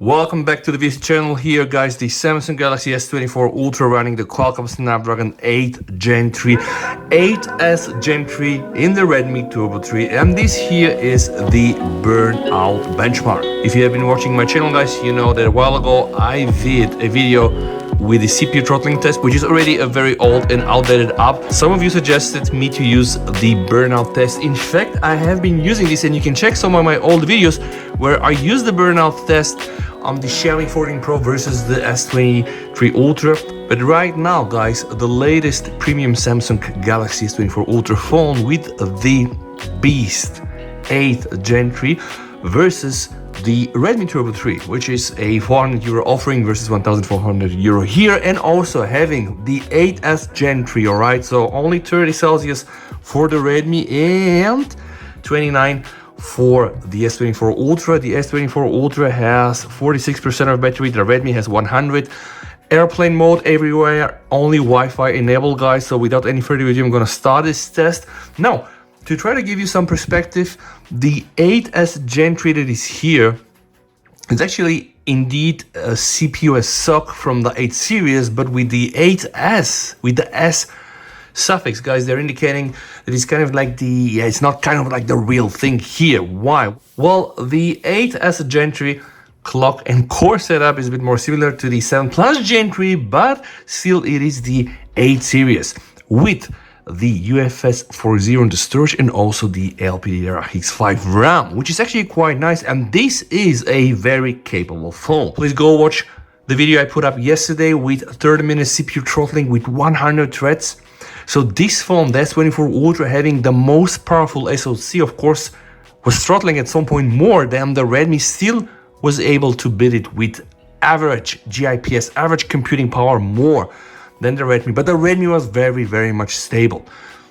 Welcome back to this channel. Here guys, the Samsung Galaxy S24 Ultra running the Qualcomm Snapdragon 8 Gen 3 8S Gen 3 in the Redmi Turbo 3, and this here is the Burnout benchmark. If you have been watching my channel guys, you know that a while ago I did a video with the CPU throttling test, which is already a very old and outdated app. Some of you suggested me to use the Burnout test. In fact, I have been using this, and you can check some of my old videos where I used the Burnout test on the Xiaomi 14 Pro versus the S23 Ultra. But right now guys, the latest premium Samsung Galaxy S24 Ultra phone with the Beast 8 Gen 3 versus the Redmi Turbo 3, which is a €400 offering versus €1,400 here, and also having the 8S Gen 3, alright? So only 30 Celsius for the Redmi and 29 for the S24 Ultra. The S24 Ultra has 46% of battery, the Redmi has 100. Airplane mode everywhere, only Wi-Fi enabled guys. So without any further ado, I'm gonna start this test. Now, to try to give you some perspective, the 8S Gen 3 that is here is actually indeed a CPU as SoC from the 8 series, but with the 8S, with the S suffix, guys, they're indicating that it's kind of like the, it's not kind of like the real thing here. Why? Well, the 8S Gen 3 clock and core setup is a bit more similar to the 7 Plus Gen 3, but still it is the 8 series with the UFS 4.0 in the storage and also the LPDDR5 RAM, which is actually quite nice, and this is a very capable phone. Please go watch the video I put up yesterday with 30-minute CPU throttling with 100 threads. So this phone, the S24 Ultra, having the most powerful SoC, of course, was throttling at some point more than the Redmi, still was able to beat it with average GIPS, average computing power more than the Redmi. But the Redmi was very much stable,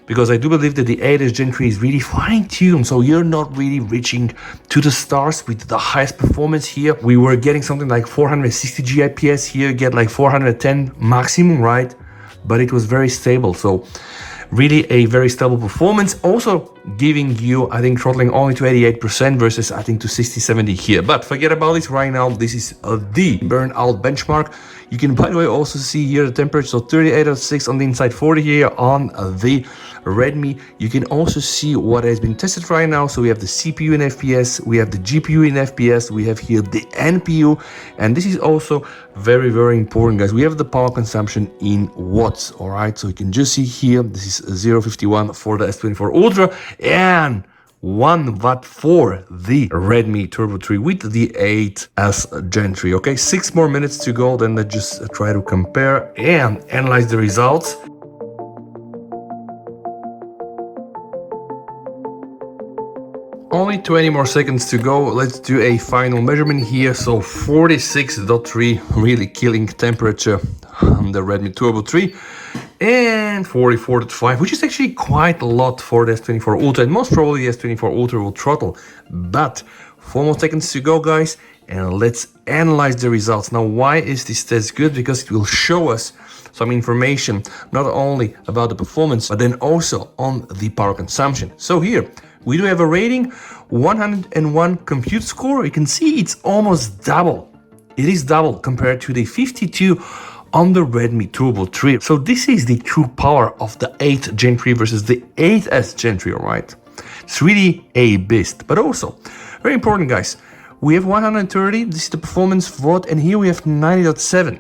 because I do believe that the 8S Gen 3 is really fine-tuned, so you're not really reaching to the stars with the highest performance here. We were getting something like 460 GIPS here, get like 410 maximum, right? But it was very stable, so really a very stable performance. Also giving you, I think, throttling only to 88% versus I think to 60-70 here. But forget about this right now. This is the Burnout benchmark. You can, by the way, also see here the temperature, so 38.6 on the inside, 40 here on the Redmi. You can also see what has been tested right now. So we have the CPU in FPS, we have the GPU in FPS, we have here the NPU, and this is also very important guys. We have the power consumption in watts, all right? So you can just see here, this is 0.51 for the S24 Ultra and 1 watt for the Redmi Turbo 3 with the 8S Gen 3. Okay, 6 more minutes to go, then let's just try to compare and analyze the results. Only 20 more seconds to go. Let's do a final measurement here. So 46.3, really killing temperature on the Redmi Turbo 3, and 44.5, which is actually quite a lot for the S24 Ultra, and most probably the S24 Ultra will throttle. But 4 more seconds to go guys, and let's analyze the results. Now, why is this test good? Because it will show us some information not only about the performance, but then also on the power consumption. So here we do have a rating 101 compute score. You can see it's almost double. It is double compared to the 52 on the Redmi Turbo 3. So this is the true power of the 8 Gen 3 versus the 8S Gen 3, all right? It's really a beast. But also, very important guys, we have 130, this is the performance vote, and here we have 90.7.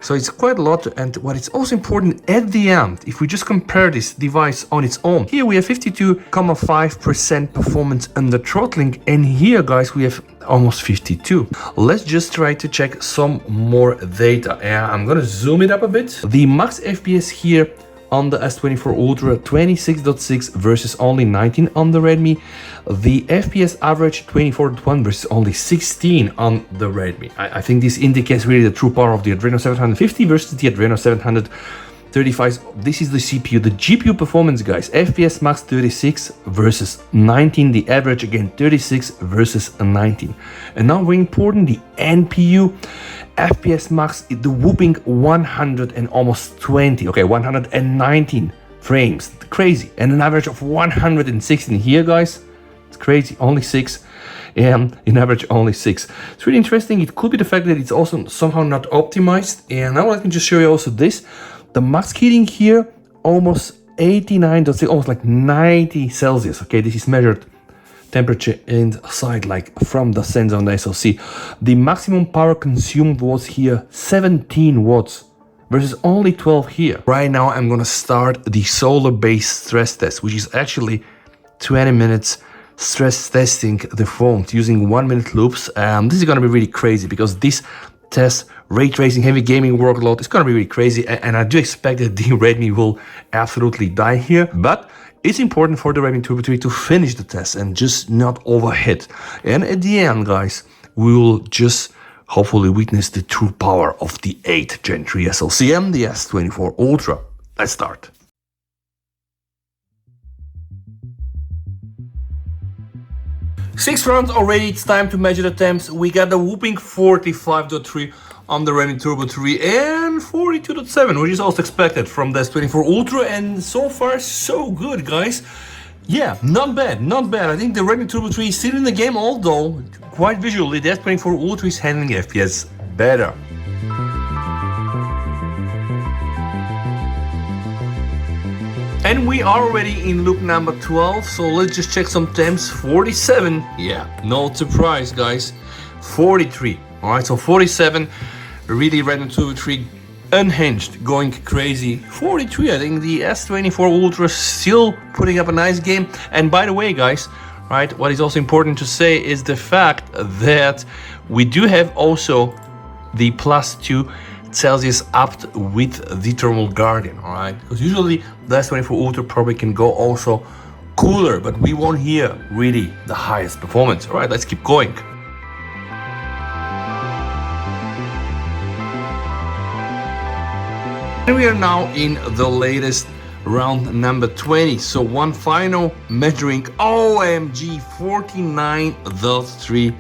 So it's quite a lot, and what is also important at the end, if we just compare this device on its own, here we have 52.5% performance under throttling, and here guys we have almost 52. Let's just try to check some more data, and I'm gonna zoom it up a bit. The max FPS here on the S24 Ultra, 26.6 versus only 19 on the Redmi. The FPS average 24.1 versus only 16 on the Redmi. I think this indicates really the true power of the Adreno 750 versus the Adreno 735. This is the CPU. The GPU performance guys, FPS max 36 versus 19, the average again 36 versus 19. And now very important, the NPU. FPS max, the whooping 100 and almost 20, okay, 119 frames, crazy, and an average of 116 here guys, it's crazy, only 6. and in average only 6. It's really interesting. It could be the fact that it's also somehow not optimized. And now I can just show you also this. The max heating here, almost 89.6, almost like 90 Celsius. Okay, this is measured temperature inside, like from the sensor on the SoC. The maximum power consumed was here 17 watts versus only 12 here. Right now I'm gonna start the solar based stress test, which is actually 20 minutes stress testing the phone using 1 minute loops. This is gonna be really crazy because this test, ray tracing, heavy gaming workload, it's gonna be really crazy, and I do expect that the Redmi will absolutely die here, but it's important for the Redmi Turbo 3 to finish the test and just not overheat. And at the end, guys, we will just hopefully witness the true power of the 8th Gen 3 SoC and the S24 Ultra. Let's start. Six rounds already, it's time to measure the temps. We got the whooping 45.3 on the Redmi Turbo 3 and 42.7, which is also expected from the S24 Ultra, and so far so good, guys. Yeah, not bad, not bad. I think the Redmi Turbo 3 is still in the game, although quite visually the S24 Ultra is handling FPS better. And we are already in loop number 12, so let's just check some temps. 47, yeah, no surprise, guys. 43, all right, so 47, really Redmi Turbo 3 unhinged, going crazy. 43, I think the S24 Ultra still putting up a nice game. And by the way, guys, right, what is also important to say is the fact that we do have also the +2 Celsius up with the Thermal Guardian, all right? Because usually the S24 Ultra probably can go also cooler, but we want here really the highest performance. All right, let's keep going. And we are now in the latest round number 20. So one final measuring, OMG, 49.3.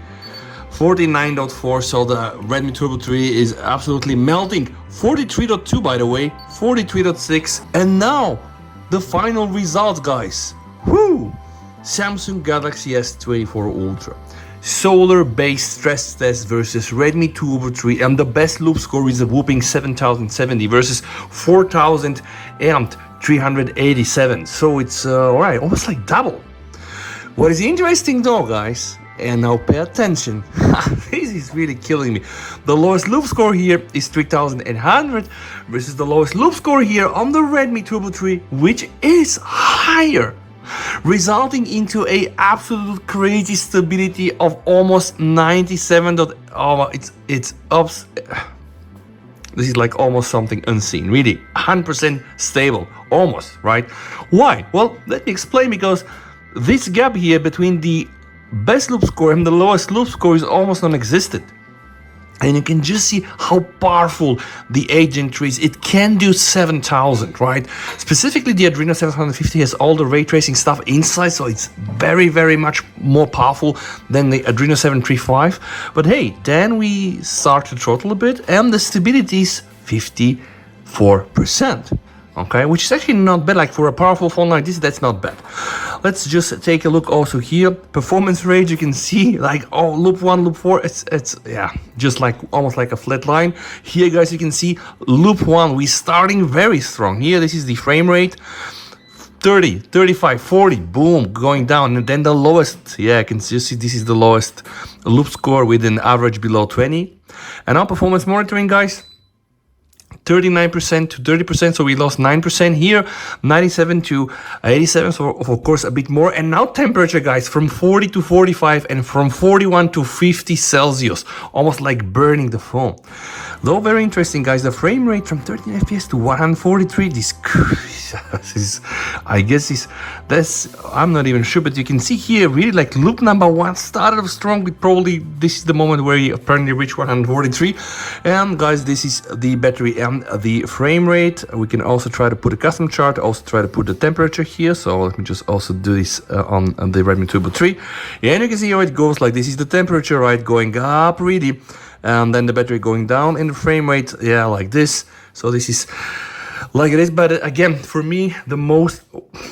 49.4, so the Redmi Turbo 3 is absolutely melting. 43.2, by the way, 43.6, and now the final results, guys. Woo! Samsung Galaxy S24 Ultra solar based stress test versus Redmi Turbo 3, and the best loop score is a whooping 7070 versus 4387. So it's alright, almost like double. What is interesting though, guys, and now pay attention, this is really killing me. The lowest loop score here is 3800 versus the lowest loop score here on the Redmi Turbo 3, which is higher, resulting into a absolute crazy stability of almost 97. It's up. This is like almost something unseen, really 100% stable, almost, right? Why? Well, let me explain, because this gap here between the best loop score and the lowest loop score is almost non-existent. And you can just see how powerful the 8 Gen 3 is. It can do 7000, right? Specifically, the Adreno 750 has all the ray tracing stuff inside, so it's very, very much more powerful than the Adreno 735. But hey, then we start to throttle a bit, and the stability is 54%. Okay, which is actually not bad. Like for a powerful phone like this, that's not bad. Let's just take a look also here. Performance range, you can see like, oh, loop 1, loop 4, it's yeah, just like almost like a flat line. Here, guys, you can see loop 1, we starting very strong. Here, this is the frame rate. 30, 35, 40, boom, going down. And then the lowest, yeah, I can just see this is the lowest loop score with an average below 20. And now performance monitoring, guys, 39% to 30%, so we lost 9% here, 97 to 87, so of course a bit more. And now temperature, guys, from 40 to 45 and from 41 to 50 Celsius, almost like burning the phone. Though very interesting, guys, the frame rate from 13 FPS to 143, this is, I guess that's, I'm not even sure, but you can see here really like loop number 1 started off strong with probably, this is the moment where he apparently reached 143. And guys, this is the battery and the frame rate. We can also try to put a custom chart, also try to put the temperature here. So let me just also do this on the Redmi Turbo 3. Yeah, and you can see how it goes. Like this is the temperature, right, going up really, and then the battery going down, and the frame rate, yeah, like this. So this is like it is. But again, for me, the most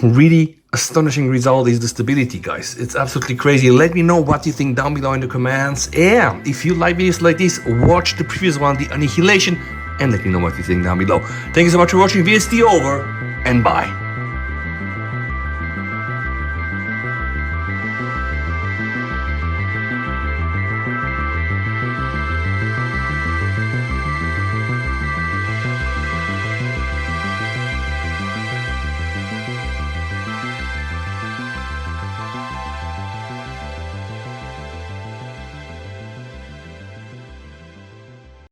really astonishing result is the stability, guys. It's absolutely crazy. Let me know what you think down below in the comments. And if you like videos like this, watch the previous one, the Annihilation, and let me know what you think down below. Thank you so much for watching. VST over, and bye.